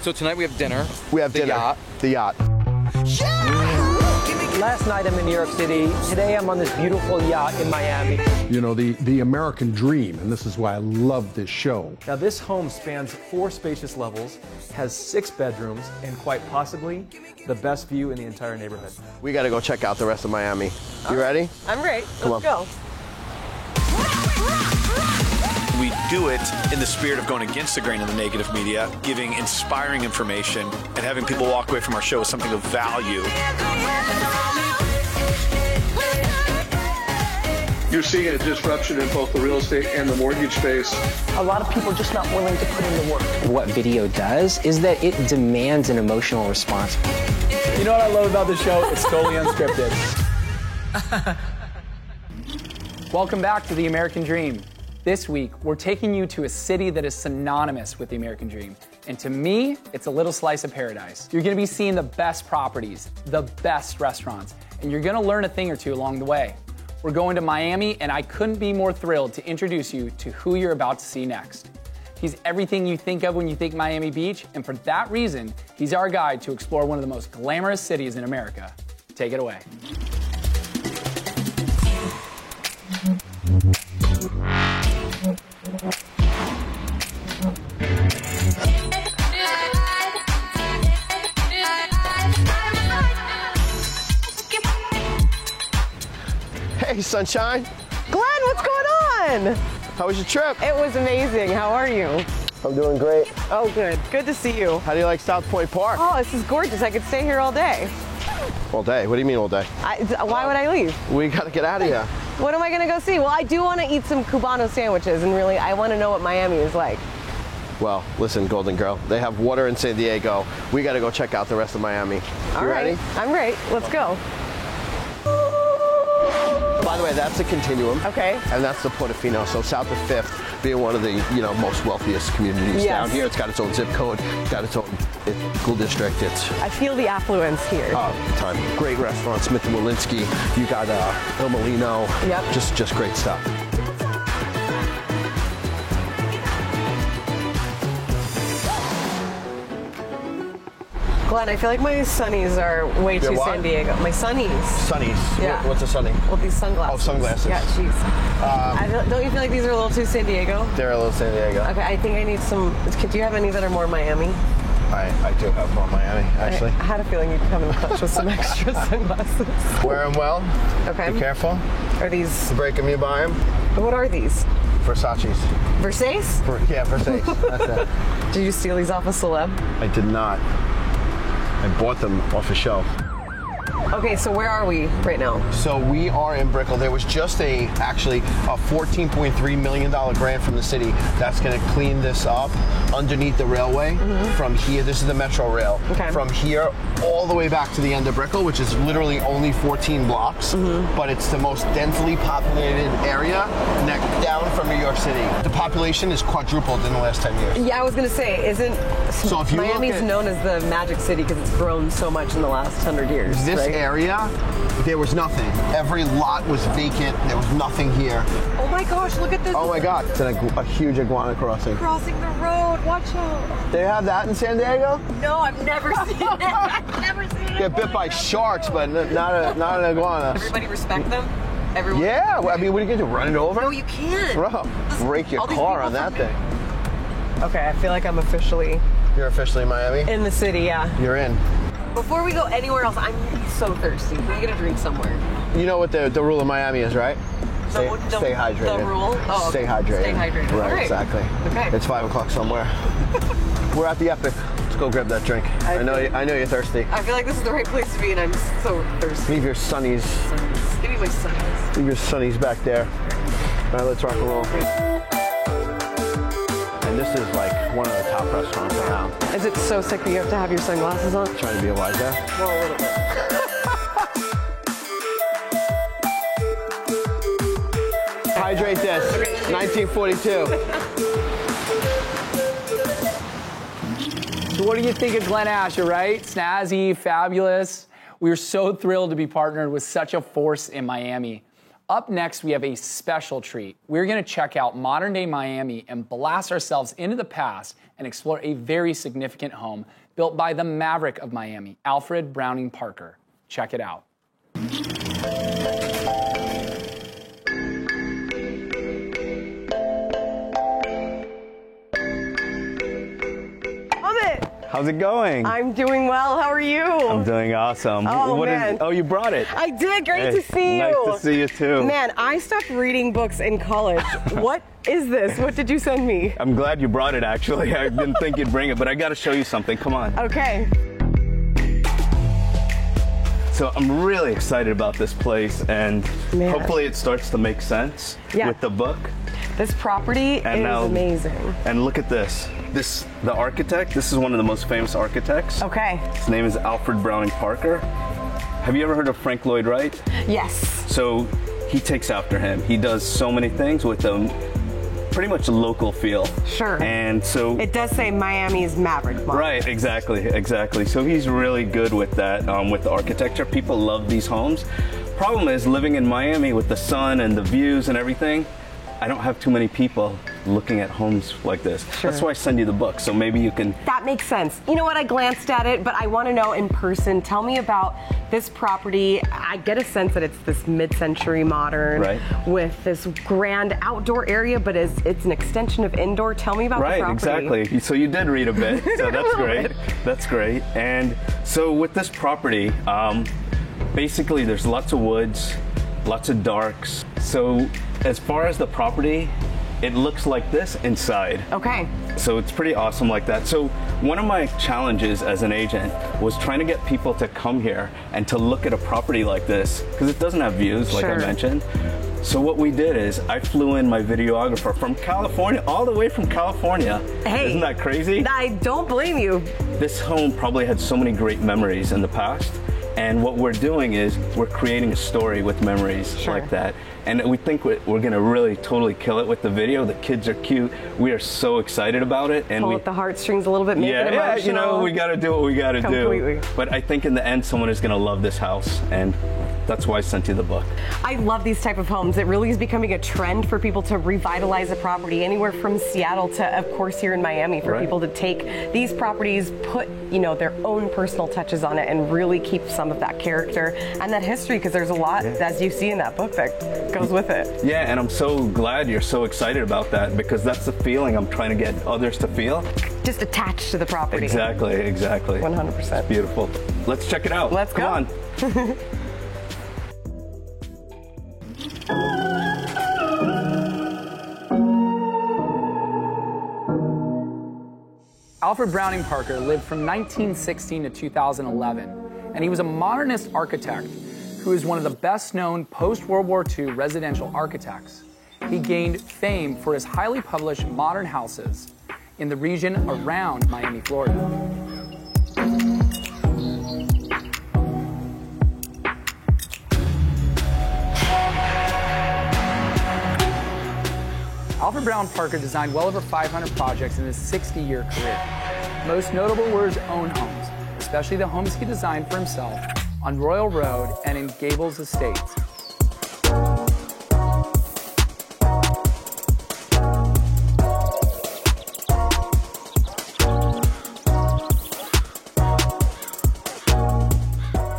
So tonight we have dinner. We have the dinner. Yacht. The yacht. Last night I'm in New York City. Today I'm on this beautiful yacht in Miami. You know, the American dream, and this is why I love this show. Now this home spans 4 spacious levels, has 6 bedrooms, and quite possibly the best view in the entire neighborhood. We got to go check out the rest of Miami. You ready? I'm ready. Come Let's on. go. We do it in the spirit of going against the grain of the negative media, giving inspiring information, and having people walk away from our show with something of value. You're seeing a disruption in both the real estate and the mortgage space. A lot of people are just not willing to put in the work. What video does is that it demands an emotional response. You know what I love about this show? It's totally unscripted. Welcome back to The American Dream. This week, we're taking you to a city that is synonymous with the American dream. And to me, it's a little slice of paradise. You're gonna be seeing the best properties, the best restaurants, and you're gonna learn a thing or two along the way. We're going to Miami, and I couldn't be more thrilled to introduce you to who you're about to see next. He's everything you think of when you think Miami Beach, and for that reason, he's our guide to explore one of the most glamorous cities in America. Take it away. Hey, sunshine. Glenn, what's going on? How was your trip? It was amazing. How are you? I'm doing great. Oh, good. Good to see you. How do you like South Point Park? Oh, this is gorgeous. I could stay here all day. All day? What do you mean all day? Why would I leave? We got to get out of here. What am I going to go see? Well, I do want to eat some Cubano sandwiches, and really, I want to know what Miami is like. Well, listen, Golden Girl, they have water in San Diego. We got to go check out the rest of Miami. All right. Ready? I'm ready. Let's go. By the way, that's the Continuum. Okay. And that's the Portofino. So South of 5th being one of the most wealthiest communities down here. It's got its own zip code, got its own school district. I feel the affluence here. Oh, time. Great restaurants, Smith & Wolinski. You got Il Molino. Yep. Just great stuff. Glenn, I feel like my sunnies are way Your too what? San Diego. My sunnies. Sunnies. Yeah. What's a sunny? Well, these sunglasses. Oh, sunglasses. Yeah, jeez. Don't you feel like these are a little too San Diego? They're a little San Diego. Okay, I think I need some. Do you have any that are more Miami? I do have one Miami, actually. I had a feeling you'd come in clutch with some extra sunglasses. Wear them well. Okay. Be careful. Are these? Break them, you buy them. What are these? Versace's. Versace? Yeah, Versace. That's it. Did you steal these off a celeb? I did not. I bought them off a shelf. Okay, so where are we right now? So we are in Brickell. There was just actually a $14.3 million grant from the city that's going to clean this up underneath the railway from here. This is the Metro Rail. Okay. From here all the way back to the end of Brickell, which is literally only 14 blocks, but it's the most densely populated area down from New York City. The population is quadrupled in the last 10 years. Yeah, I was going to say, So if you Miami's known as the Magic City because it's grown so much in the last 100 years, This right? area, there was nothing. Every lot was vacant. There was nothing here. Oh my gosh, look at this. Oh my God, it's a huge iguana crossing. Crossing the road, watch out. They have that in San Diego? No, I've never seen it. I've never seen it. Get bit by sharks, but not an iguana. Everybody respect them? Everyone? Yeah, I mean, what are you gonna do, run it over? No, you can't. Bro, break your all these car people on that from- thing. Okay, I feel like I'm officially You're officially in Miami? in the city, yeah. You're in. Before we go anywhere else, I'm so thirsty. Can we get a drink somewhere? You know what the rule of Miami is, right? Stay hydrated. The rule? Oh, Stay hydrated. Stay hydrated. Right, All right. exactly. Okay. It's 5 o'clock somewhere. We're at the Epic. Let's go grab that drink. I know you're thirsty. I feel like this is the right place to be, and I'm so thirsty. Leave your sunnies. Give me my sunnies. Leave your sunnies back there. All right, let's rock and roll. And this is like one of the top restaurants around. Is it so sick that you have to have your sunglasses on? Trying to be a wise guy. Well, a little bit. Hydrate this. 1942. So what do you think of Glenn Asher, right? Snazzy, fabulous. We are so thrilled to be partnered with such a force in Miami. Up next, we have a special treat. We're going to check out modern-day Miami and blast ourselves into the past and explore a very significant home built by the maverick of Miami, Alfred Browning Parker. Check it out. How's it going? I'm doing well. How are you? I'm doing awesome. Oh, man. Oh, you brought it. I did. Great to see you. Nice to see you too. Man, I stopped reading books in college. What is this? What did you send me? I'm glad you brought it, actually. I didn't think you'd bring it, but I got to show you something. Come on. Okay. So I'm really excited about this place, and Man. hopefully it starts to make sense with the book. This property is amazing. And look at this. The architect, this is one of the most famous architects. Okay. His name is Alfred Browning Parker. Have you ever heard of Frank Lloyd Wright? Yes. So he takes after him. He does so many things with them. Pretty much a local feel. Sure. And so it does say Miami's Maverick Mark. Right, exactly. So he's really good with that, with the architecture. People love these homes. Problem is, living in Miami with the sun and the views and everything, I don't have too many people looking at homes like this. Sure. That's why I send you the book, so maybe you can... That makes sense. You know what, I glanced at it, but I want to know in person. Tell me about this property. I get a sense that it's this mid-century modern with this grand outdoor area, but it's an extension of indoor. Tell me about the property. Right, exactly. So you did read a bit, so that's great. That's great. And so with this property, basically there's lots of woods, lots of darks. So as far as the property, it looks like this inside. Okay. So it's pretty awesome like that. So one of my challenges as an agent was trying to get people to come here and to look at a property like this, because it doesn't have views, like I mentioned. So what we did is I flew in my videographer from California, all the way from California. Hey, isn't that crazy? I don't blame you. This home probably had so many great memories in the past. And what we're doing is we're creating a story with memories like that. And we think we're going to really totally kill it with the video. The kids are cute. We are so excited about it. And pull at the heartstrings a little bit, make it emotional. Yeah, you know, we got to do what we got to do. But I think in the end, someone is going to love this house. And that's why I sent you the book. I love these type of homes. It really is becoming a trend for people to revitalize a property anywhere from Seattle to, of course, here in Miami, for people to take these properties, put, you know, their own personal touches on it and really keep some of that character and that history, because there's a lot, as you see in that book, that goes with it. Yeah, and I'm so glad you're so excited about that, because that's the feeling I'm trying to get others to feel. Just attached to the property. Exactly. 100%. Beautiful. Let's check it out. Let's go. Come on. Alfred Browning Parker lived from 1916 to 2011, and he was a modernist architect who is one of the best-known post-World War II residential architects. He gained fame for his highly published modern houses in the region around Miami, Florida. Alfred Browning Parker designed well over 500 projects in his 60-year career. Most notable were his own homes, especially the homes he designed for himself on Royal Road and in Gables Estates.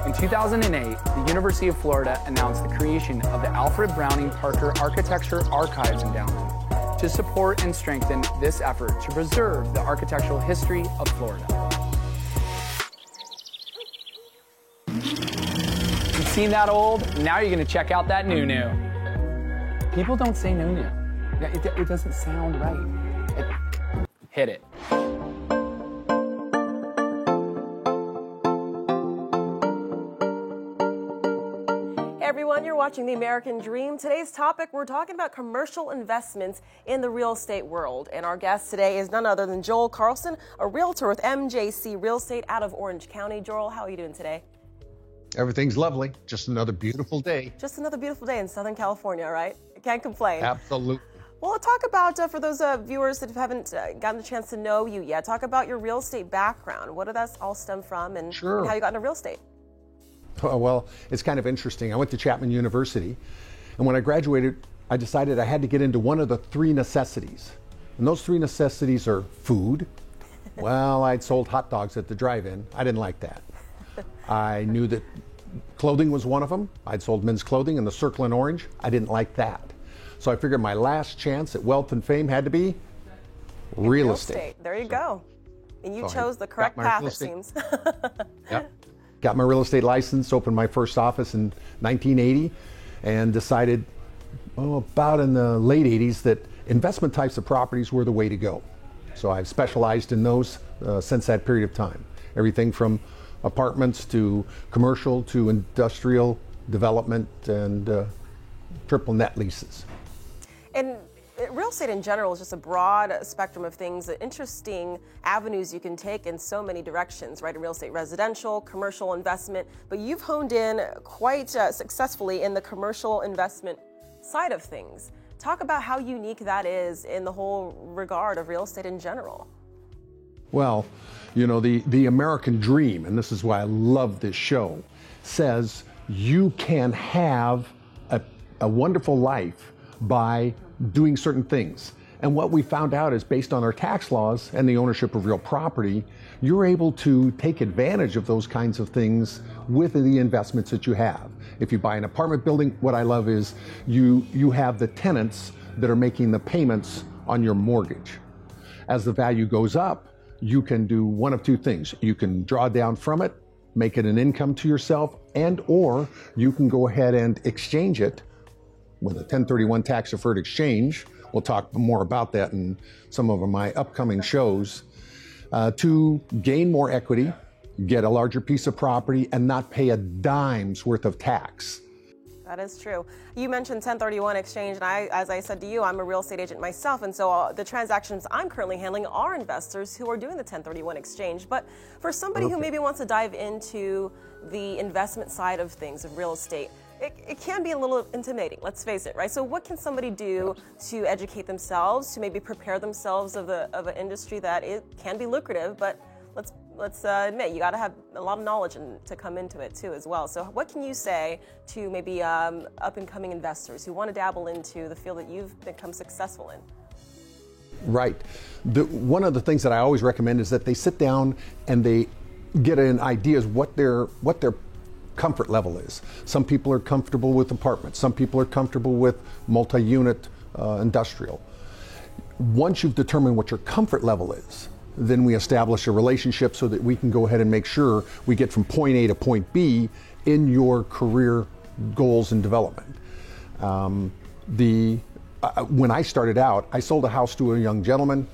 In 2008, the University of Florida announced the creation of the Alfred Browning Parker Architecture Archives Endowment to support and strengthen this effort to preserve the architectural history of Florida. You've seen that old? Now you're going to check out that new. People don't say new. It doesn't sound right. Hit it. Everyone, you're watching The American Dream. Today's topic, we're talking about commercial investments in the real estate world. And our guest today is none other than Joel Carlson, a realtor with MJC Real Estate out of Orange County. Joel, how are you doing today? Everything's lovely. Just another beautiful day. Just another beautiful day in Southern California, right? I can't complain. Absolutely. Well, talk about, for those viewers that haven't gotten a chance to know you yet, talk about your real estate background. What did that all stem from, and how you got into real estate? Well, it's kind of interesting. I went to Chapman University, And when I graduated, I decided I had to get into one of the 3 necessities. And those 3 necessities are food. Well, I'd sold hot dogs at the drive-in. I didn't like that. I knew that clothing was one of them. I'd sold men's clothing in the Circle in Orange. I didn't like that. So I figured my last chance at wealth and fame had to be real estate. There you go. And you chose the correct path, it seems. Yep. Got my real estate license, opened my first office in 1980, and decided, about in the late 80s, that investment types of properties were the way to go. So I've specialized in those since that period of time. Everything from apartments to commercial to industrial development and triple net leases. And real estate in general is just a broad spectrum of things, interesting avenues you can take in so many directions, right? In real estate, residential, commercial investment, but you've honed in quite successfully in the commercial investment side of things. Talk about how unique that is in the whole regard of real estate in general. Well, you know, the American dream, and this is why I love this show, says you can have a wonderful life by doing certain things. And what we found out is, based on our tax laws and the ownership of real property, you're able to take advantage of those kinds of things with the investments that you have. If you buy an apartment building, what I love is you have the tenants that are making the payments on your mortgage. As the value goes up, you can do one of 2 things. You can draw down from it, make it an income to yourself, and or you can go ahead and exchange it with a 1031 tax deferred exchange. We'll talk more about that in some of my upcoming shows, to gain more equity, get a larger piece of property, and not pay a dime's worth of tax. That is true. You mentioned 1031 exchange, and as I said to you, I'm a real estate agent myself, and so the transactions I'm currently handling are investors who are doing the 1031 exchange. But for somebody who maybe wants to dive into the investment side of things, of real estate, it can be a little intimidating, let's face it, right? So what can somebody do to educate themselves, to maybe prepare themselves of an industry that it can be lucrative, but let's admit, you got to have a lot of knowledge to come into it too as well. So what can you say to maybe up-and-coming investors who want to dabble into the field that you've become successful in? Right. One of the things that I always recommend is that they sit down and they get an idea of what their comfort level is. Some people are comfortable with apartments. Some people are comfortable with multi-unit industrial. Once you've determined what your comfort level is, then we establish a relationship so that we can go ahead and make sure we get from point A to point B in your career goals and development. When I started out, I sold a house to a young gentleman.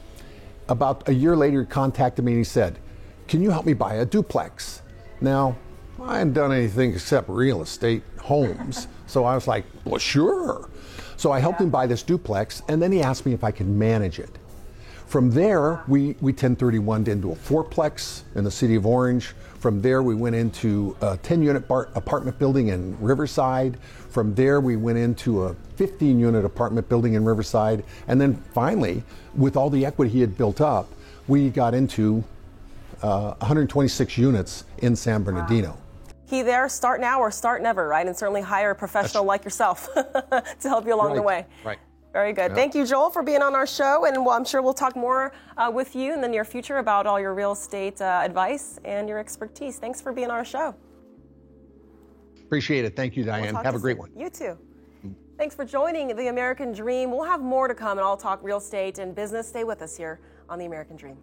About a year later, he contacted me and he said, "Can you help me buy a duplex?" Now, I hadn't done anything except real estate, homes. So I was like, well, sure. So I helped him buy this duplex, and then he asked me if I could manage it. From there, we 1031'd into a 4-plex in the city of Orange. From there, we went into a 10-unit apartment building in Riverside. From there, we went into a 15-unit apartment building in Riverside. And then finally, with all the equity he had built up, we got into 126 units in San Bernardino. Wow. Key there, start now or start never, right? And certainly hire a professional like yourself to help you along the way. Right. Very good. Yeah. Thank you, Joel, for being on our show. And I'm sure we'll talk more with you in the near future about all your real estate advice and your expertise. Thanks for being on our show. Appreciate it. Thank you, Diane. Have a great one. You too. Thanks for joining The American Dream. We'll have more to come, and I'll talk real estate and business. Stay with us here on The American Dream.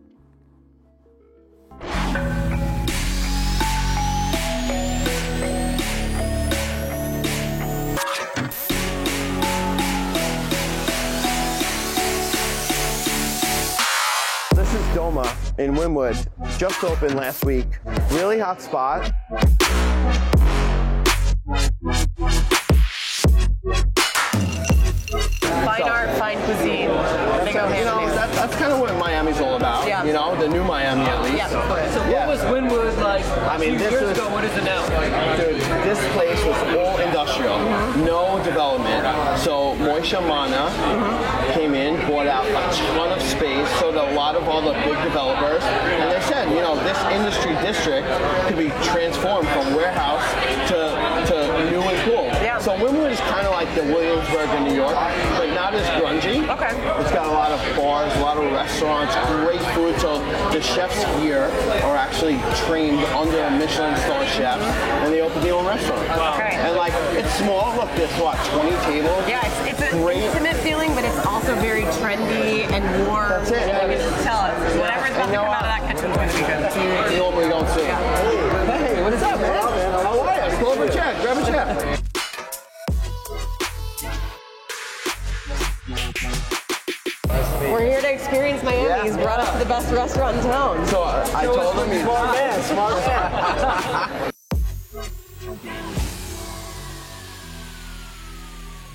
This is Doma in Wynwood. Just opened last week. Really hot spot. Fine art, fine cuisine. That's kind of what Miami's all about. Yeah. You know, the new Miami at least. Yeah. So what was Wynwood like a few years ago? What is it now? Dude, this place was all industrial, no development. So Moishe Mana came in, bought out a ton of space, sold a lot of all the big developers, and they said, you know, this industry district could be transformed from warehouse to new and cool. Yeah. So Wynwood is kind of like the Williamsburg in New York, but not as grungy. Okay. It's got a lot of bars, a lot of restaurants, great food. So the chefs here are actually trained under a Michelin star chef, and they open their own restaurant. Okay. And like, it's small. Look, there's what, 20 tables? Yeah, it's an intimate feeling, but it's also very trendy and warm. That's it. I mean, tell us, whatever's about to come out of that kitchen is going to be good. You normally don't see. Hey, what is up, man? How are you? Pull over a chair. Grab a chair. We're here to experience Miami. He's brought us to the best restaurant in town. So I told him he's smart man.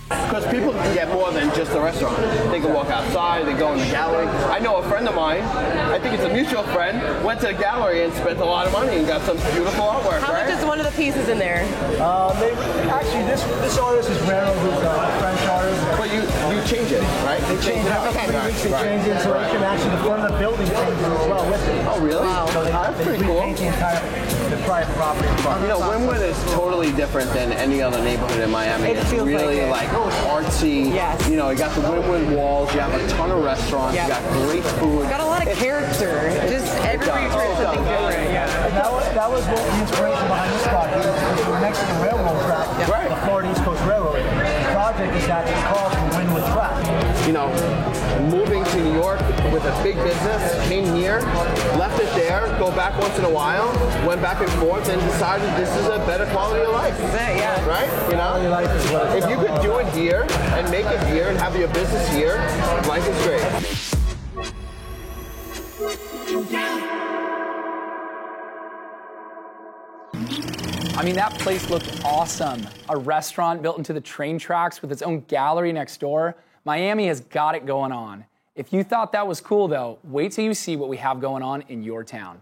Because people can get more than just a restaurant. They can walk outside, they go in the gallery. I know a friend of mine, I think it's a mutual friend, went to the gallery and spent a lot of money and got some beautiful artwork, How right? much is one of the pieces in there? Actually, this artist is Rero, who's a French artist. But you change it, right? They change it every 3 weeks. They change it so they can actually, the front of the building changes as well with it. Oh, really? Wow. So That's pretty cool. repaint the private property. You know, Wynwood is totally different than any other neighborhood in Miami. It It's feels really like artsy. Yes. You know, you got the Wynwood walls, you have a ton of restaurants, you got great food. It's got a lot of character. Just everybody tries something different. Yeah. And that was what the inspiration behind this project. We're next to the railroad track, the Florida East Coast Railroad. The project is actually called the Wynwood Track. You know, moving to New York with a big business, came here, left it there, go back once in a while, went back and forth, and decided this is a better quality of life. Yeah. Right? You know, Life is what it's if you could do it here and make it here and have your business here, life is great. I mean, that place looked awesome. A restaurant built into the train tracks with its own gallery next door. Miami has got it going on. If you thought that was cool, though, wait till you see what we have going on in your town.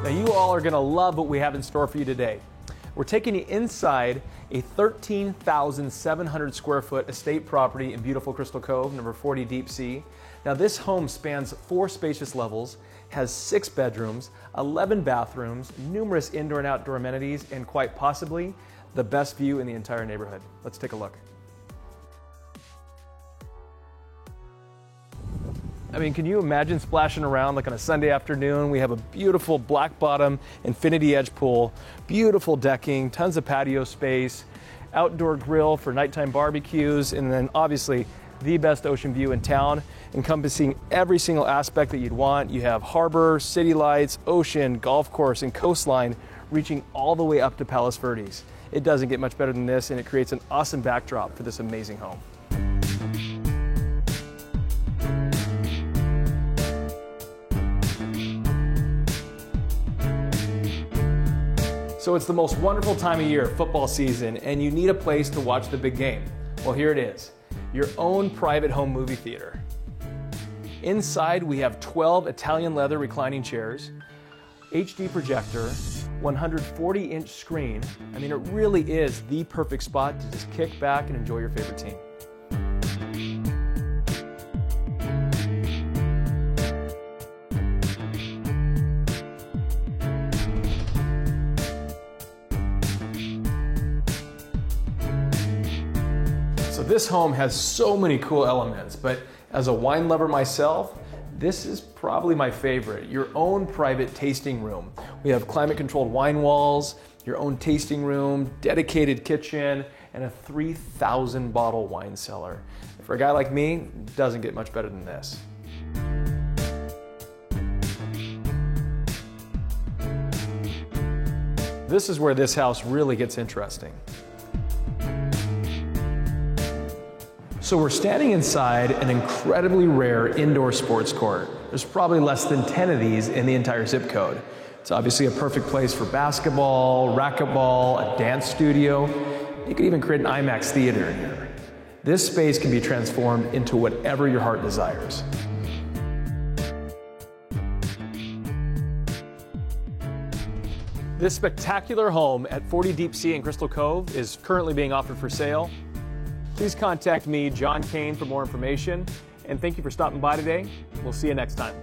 Now you all are going to love what we have in store for you today. We're taking you inside a 13,700 square foot estate property in beautiful Crystal Cove, number 40 Deep Sea. Now this home spans 4 spacious levels, has 6 bedrooms, 11 bathrooms, numerous indoor and outdoor amenities, and quite possibly the best view in the entire neighborhood. Let's take a look. I mean, can you imagine splashing around like on a Sunday afternoon? We have a beautiful black bottom infinity edge pool, beautiful decking, tons of patio space, outdoor grill for nighttime barbecues, and then obviously the best ocean view in town, encompassing every single aspect that you'd want. You have harbor, city lights, ocean, golf course, and coastline reaching all the way up to Palos Verdes. It doesn't get much better than this, and it creates an awesome backdrop for this amazing home. So it's the most wonderful time of year, football season, and you need a place to watch the big game. Well, here it is, your own private home movie theater. Inside, we have 12 Italian leather reclining chairs, HD projector, 140-inch screen. I mean, it really is the perfect spot to just kick back and enjoy your favorite team. So this home has so many cool elements, but as a wine lover myself, this is probably my favorite, your own private tasting room. We have climate-controlled wine walls, your own tasting room, dedicated kitchen, and a 3,000 bottle wine cellar. For a guy like me, it doesn't get much better than this. This is where this house really gets interesting. So we're standing inside an incredibly rare indoor sports court. There's probably less than 10 of these in the entire zip code. It's obviously a perfect place for basketball, racquetball, a dance studio. You could even create an IMAX theater in here. This space can be transformed into whatever your heart desires. This spectacular home at 40 Deep Sea in Crystal Cove is currently being offered for sale. Please contact me, John Kane, for more information. And thank you for stopping by today. We'll see you next time.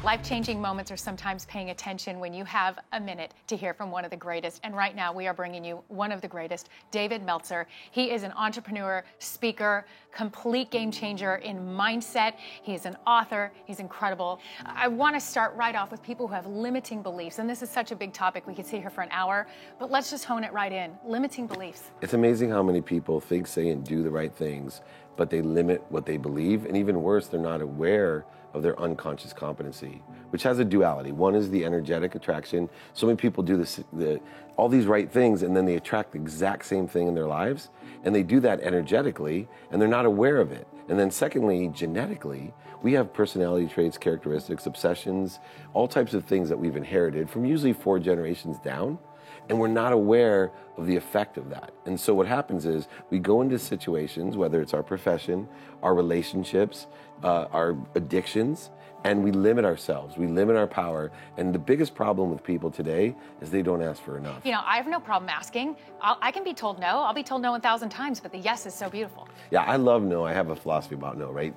Life-changing moments are sometimes paying attention when you have a minute to hear from one of the greatest. And right now we are bringing you one of the greatest, David Meltzer. He is an entrepreneur, speaker, complete game changer in mindset. He is an author. He's incredible. I want to start right off with people who have limiting beliefs. And this is such a big topic. We could sit here for an hour, but let's just hone it right in. Limiting beliefs. It's amazing how many people think, say, and do the right things, but they limit what they believe. And even worse, they're not aware of their unconscious competency, which has a duality. One is the energetic attraction. So many people do all these right things, and then they attract the exact same thing in their lives, and they do that energetically, and they're not aware of it. And then secondly, genetically, we have personality traits, characteristics, obsessions, all types of things that we've inherited from usually 4 generations down, and we're not aware of the effect of that. And so what happens is we go into situations, whether it's our profession, our relationships, our addictions, and we limit ourselves. We limit our power. And the biggest problem with people today is they don't ask for enough. You know, I have no problem asking. I can be told no. I'll be told no 1,000 times, but the yes is so beautiful. Yeah, I love no. I have a philosophy about no, right?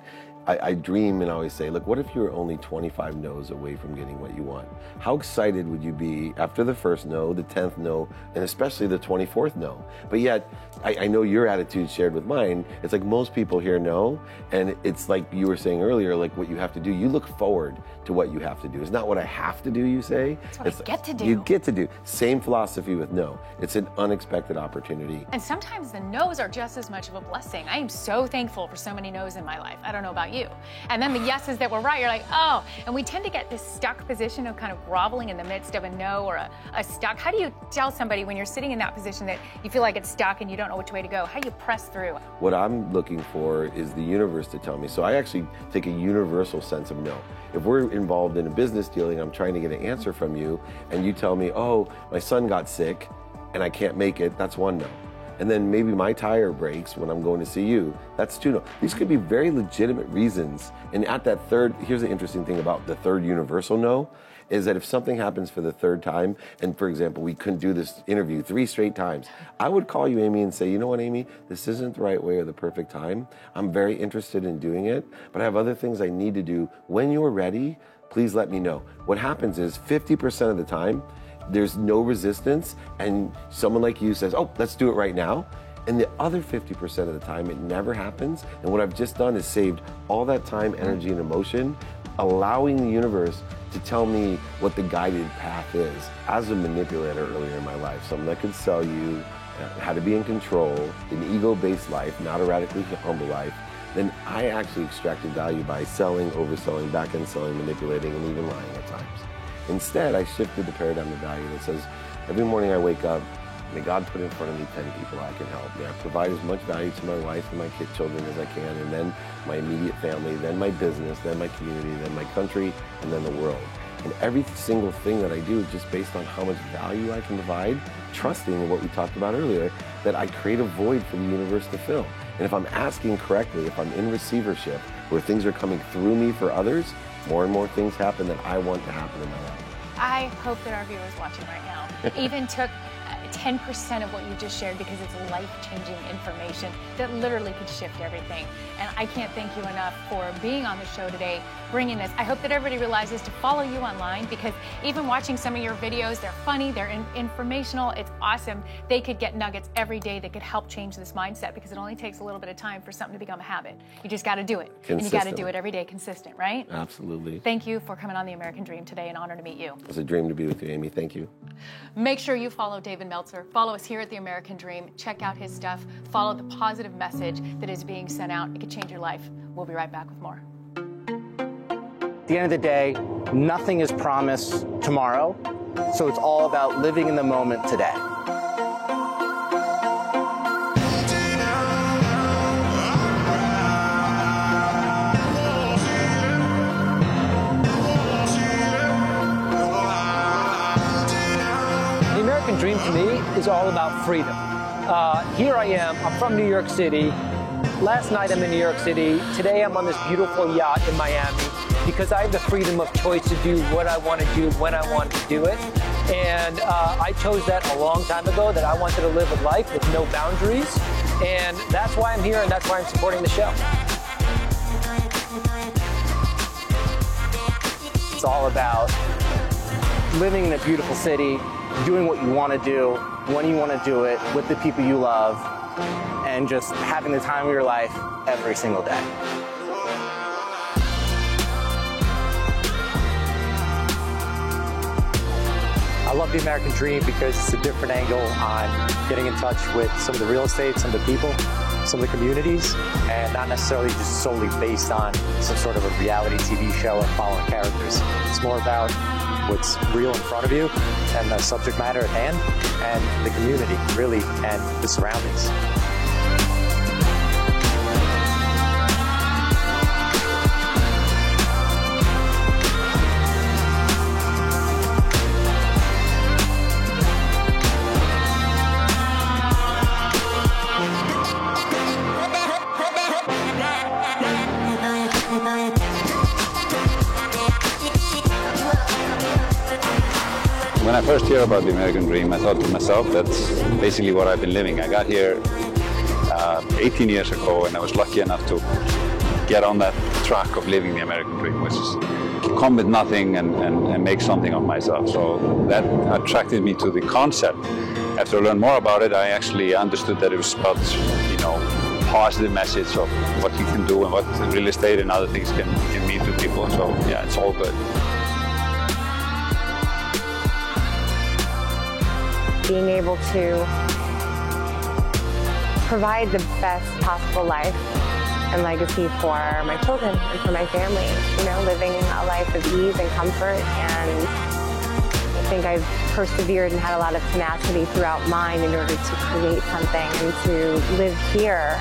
I dream and always say, look, what if you were only 25 no's away from getting what you want? How excited would you be after the first no, the 10th no, and especially the 24th no? But yet, I know your attitude shared with mine. It's like most people hear no, and it's like you were saying earlier, like what you have to do. You look forward to what you have to do. It's not what I have to do, you say. It's what I get to do. You get to do. Same philosophy with no. It's an unexpected opportunity. And sometimes the no's are just as much of a blessing. I am so thankful for so many no's in my life. I don't know about you. And then the yeses that were right, you're like, oh. And we tend to get this stuck position of kind of groveling in the midst of a no or a stuck. How do you tell somebody when you're sitting in that position that you feel like it's stuck and you don't know which way to go? How do you press through? What I'm looking for is the universe to tell me. So I actually take a universal sense of no. If we're involved in a business deal and I'm trying to get an answer from you and you tell me, oh, my son got sick and I can't make it, that's one no. And then maybe my tire breaks when I'm going to see you, that's 2 no. These could be very legitimate reasons. And at that third, here's the interesting thing about the third universal no, is that if something happens for the 3rd time, and for example, we couldn't do this interview 3 straight times, I would call you, Amy, and say, you know what, Amy, this isn't the right way or the perfect time. I'm very interested in doing it, but I have other things I need to do. When you're ready, please let me know. What happens is 50% of the time, there's no resistance, and someone like you says, oh, let's do it right now. And the other 50% of the time, it never happens. And what I've just done is saved all that time, energy, and emotion, allowing the universe to tell me what the guided path is. As a manipulator earlier in my life, someone that could sell you how to be in control, an ego-based life, not a radically humble life, then I actually extracted value by selling, overselling, back-end selling, manipulating, and even lying at times. Instead, I shifted the paradigm of value that says, every morning I wake up, may God put in front of me 10 people I can help. May I provide as much value to my wife and my children as I can, and then my immediate family, then my business, then my community, then my country, and then the world. And every single thing that I do is just based on how much value I can provide, trusting in what we talked about earlier, that I create a void for the universe to fill. And if I'm asking correctly, if I'm in receivership, where things are coming through me for others, more and more things happen that I want to happen in my life. I hope that our viewers watching right now even took 10% of what you just shared, because it's life-changing information that literally could shift everything. And I can't thank you enough for being on the show today, bringing this. I hope that everybody realizes to follow you online, because even watching some of your videos, they're funny, they're informational, it's awesome. They could get nuggets every day that could help change this mindset, because it only takes a little bit of time for something to become a habit. You just got to do it. And you got to do it every day, consistent, right? Absolutely. Thank you for coming on The American Dream today. An honor to meet you. It's a dream to be with you, Amy. Thank you. Make sure you follow David Meltzer. Follow us here at The American Dream. Check out his stuff. Follow the positive message that is being sent out. It could change your life. We'll be right back with more. At the end of the day, nothing is promised tomorrow, so it's all about living in the moment today. The American Dream to me is all about freedom. Here I am, I'm from New York City. Last night I'm in New York City. Today I'm on this beautiful yacht in Miami because I have the freedom of choice to do what I want to do when I want to do it. And I chose that a long time ago, that I wanted to live a life with no boundaries. And that's why I'm here, and that's why I'm supporting the show. It's all about living in a beautiful city, doing what you want to do, when you want to do it, with the people you love, and just having the time of your life every single day. I love the American Dream because it's a different angle on getting in touch with some of the real estate, some of the people, some of the communities, and not necessarily just solely based on some sort of a reality TV show and following characters. It's more about what's real in front of you and the subject matter at hand and the community, really, and the surroundings. When I first heard about the American Dream, I thought to myself, that's basically what I've been living. I got here 18 years ago, and I was lucky enough to get on that track of living the American Dream, which is come with nothing and make something of myself. So that attracted me to the concept. After I learned more about it, I actually understood that it was about, you know, positive message of what you can do and what real estate and other things can mean to people. So yeah, it's all good. Being able to provide the best possible life and legacy for my children and for my family. You know, living a life of ease and comfort, and I think I've persevered and had a lot of tenacity throughout mine in order to create something, and to live here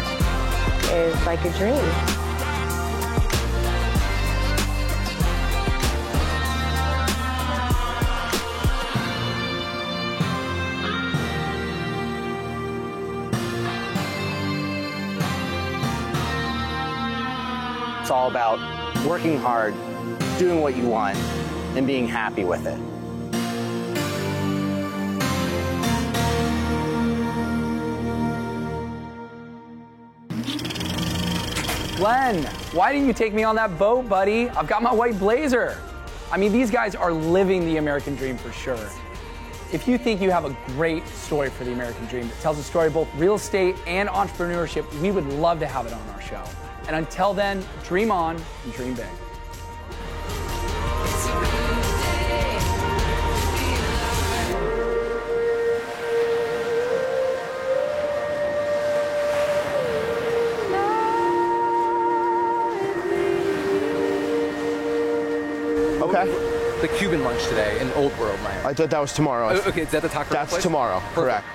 is like a dream. It's all about working hard, doing what you want, and being happy with it. Glenn, why didn't you take me on that boat, buddy? I've got my white blazer. I mean, these guys are living the American Dream for sure. If you think you have a great story for the American Dream that tells a story of both real estate and entrepreneurship, we would love to have it on our show. And until then, dream on and dream big. Okay. The Cuban lunch today in Old World, Miami. I thought that was tomorrow. Okay, is that the taco place? That's tomorrow, correct.